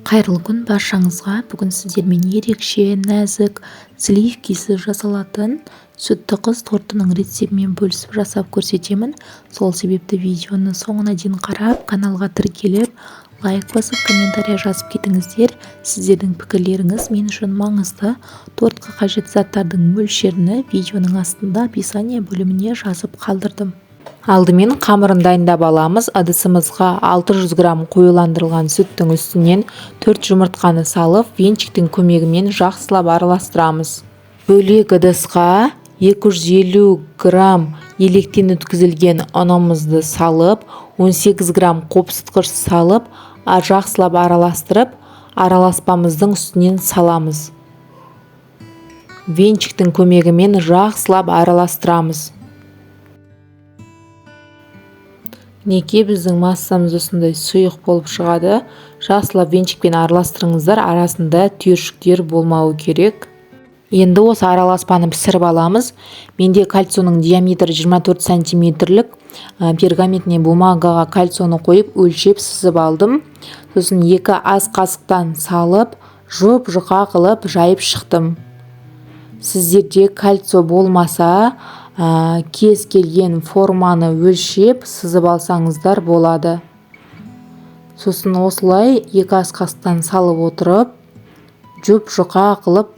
Қайырлы күн баршаңызға. Бүгін сіздермен ерекше, нәзік, сливкисіз жасалатын сүтті қыз тортының рецептімен бөлісіп жасап көрсетемін. Сол себепті видеоны соңына дейін қарап, каналға тіркеліп, лайк басып, комментария жазып кетіңіздер. Сіздердің пікірлеріңіз мен үшін маңызды. Тортқа қажет заттардың мөлшерін видеоның астында описание бөліміне жазып қалдырдым. Алдымен қамырын дайындап аламыз. Ыдысымызға 600 грамм қоюландырылған сүттің үстінен 4 жұмыртқаны салып, венчиктің көмегімен жақсылап араластырамыз. Бөлек ыдысқа 250 грамм електен өткізілген ұнымызды салып, 18 грамм қопсытқыш салып, жақсылап араластырып, араласпамыздың үстінен саламыз. Венчиктің көмегімен жақсылап араластырамыз. Неке біздің массамыз осындай сұйық болып шығады. Жақсылап венчикпен араластырыңыздар, арасында түйіршіктер болмауы керек. Енді осы араласпаны пісіріп аламыз. Менде кальцияның диаметрі 24 сантиметрлік пергаментный бумагаға кальцияны қойып, өлшеп сызып алдым. Сосын 2 ас қасықтан салып, жұп-жұқа қылып жайып шықтым. Сіздерде кальция болмаса, кез келген форманы өлшеп сызып алсаңыздар болады. Сосын осылай 2 ас қасықтан салып отырып, жұп-жұқа қылып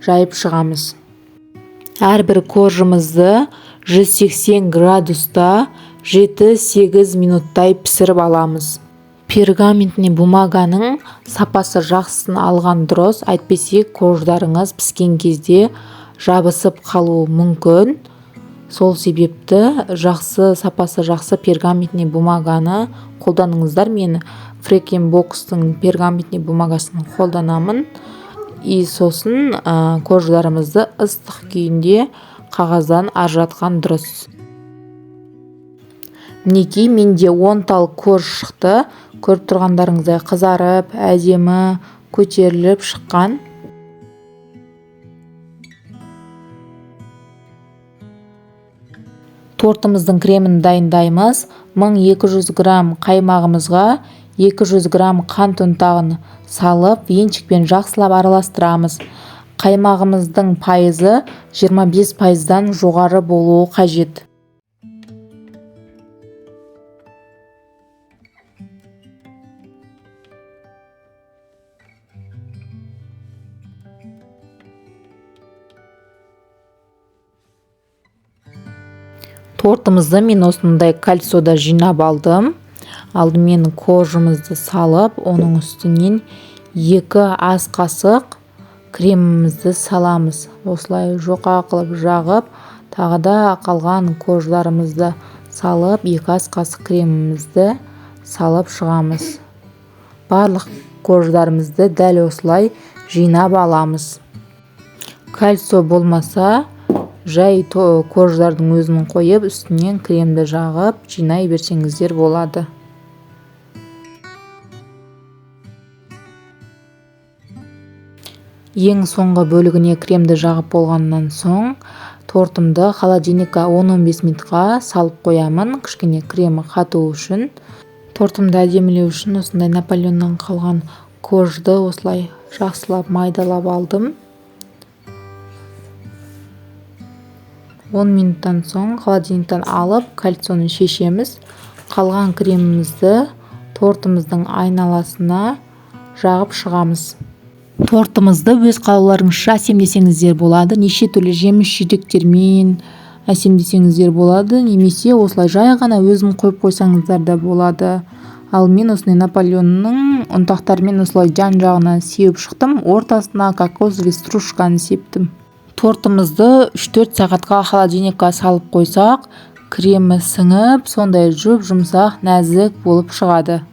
жайып шығамыз. Әрбір коржымызды 180 градуста 7-8 минуттай пісіріп аламыз. Пергаментный бумаганың сапасы жақсысын алған дұрыс, әйтпесе корждарыңыз піскен кезде жабысып қалуы мүмкін. Сол себепті сапасы жақсы пергаментный бумаганы қолданыңыздар. Мен Фрекенбокстың пергаментный бумагасын қолданамын. Сосын корждарымызды ыстық күйінде қағаздан ажыратқан дұрыс. Мінекей, менде 10 тал корж шықты. Көріп тұрғандарыңыздай қызарып, әдемі көтеріліп шыққан. Тортымыздың кремін дайындаймыз. 1200 грамм қаймағымызға 200 грамм қант ұнтағын салып, венчикпен жақсылап араластырамыз. Қаймағымыздың пайызы 25%-дан жоғары болуы қажет. Тортымызды мен осындай кольцода жинап алдым. Алдымен коржымызды салып, оның үстінен 2 ас қасық кремімізді саламыз. Осылай жоқа қылып жағып, тағы да қалған корждарымызды салып, 2 ас қасық кремімізді салып шығамыз. Барлық корждарымызды дәл осылай жинап аламыз. Кальция болмаса, жай корждардың өзін қойып, үстінен кремді жағып, жинай берсеңіздер болады. Ең соңғы бөлігіне кремді жағып болғаннан соң, тортымды холодильникқа 10-15 минутқа салып қоямын, кішкене кремі қату үшін. Тортымды әдемілеу үшін осындай Наполеоннан қалған коржды осылай жақсылап майдалап алдым. 10 минуттан соң холодильниктан алып, кальцияны шешеміз. Қалған кремімізді тортымыздың айналасына жағып шығамыз. Тортымызды өз қалауларыңызша әсемдесеңіздер болады. Неше түрлі жеміс жидектермен әсемдесеңіздер болады. Немесе осылай жай ғана өзін қойып қойсаңыздар да болады. Ал мен осындай Наполеонның ұнтақтарымен осылай жан-жағына сеуіп шықтым. Ортасына кокосовый стружканы септім. Тортымызды 3-4 сағатқа холодильникқа салып қойсақ, кремі сіңіп, сондай жұп-жұмсақ, нәзік болып шығады.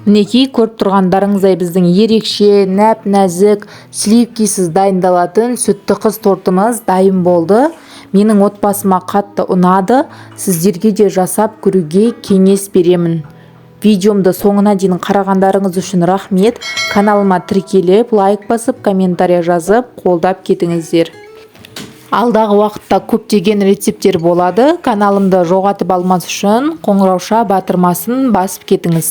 Мінекей, көріп тұрғандарыңыздай біздің ерекше, нәп-нәзік, сливкисіз дайындалатын сүтті қыз тортымыз дайын болды. Менің отбасыма қатты ұнады. Сіздерге де жасап көруге кеңес беремін. Видеомды соңына дейін қарағандарыңыз үшін рахмет. Каналыма тіркеліп, лайк басып, комментария жазып, қолдап кетіңіздер. Алдағы уақытта көптеген рецепттер болады. Каналымды жоғалтып алмас үшін қоңырауша батырмасын басып кетіңіз.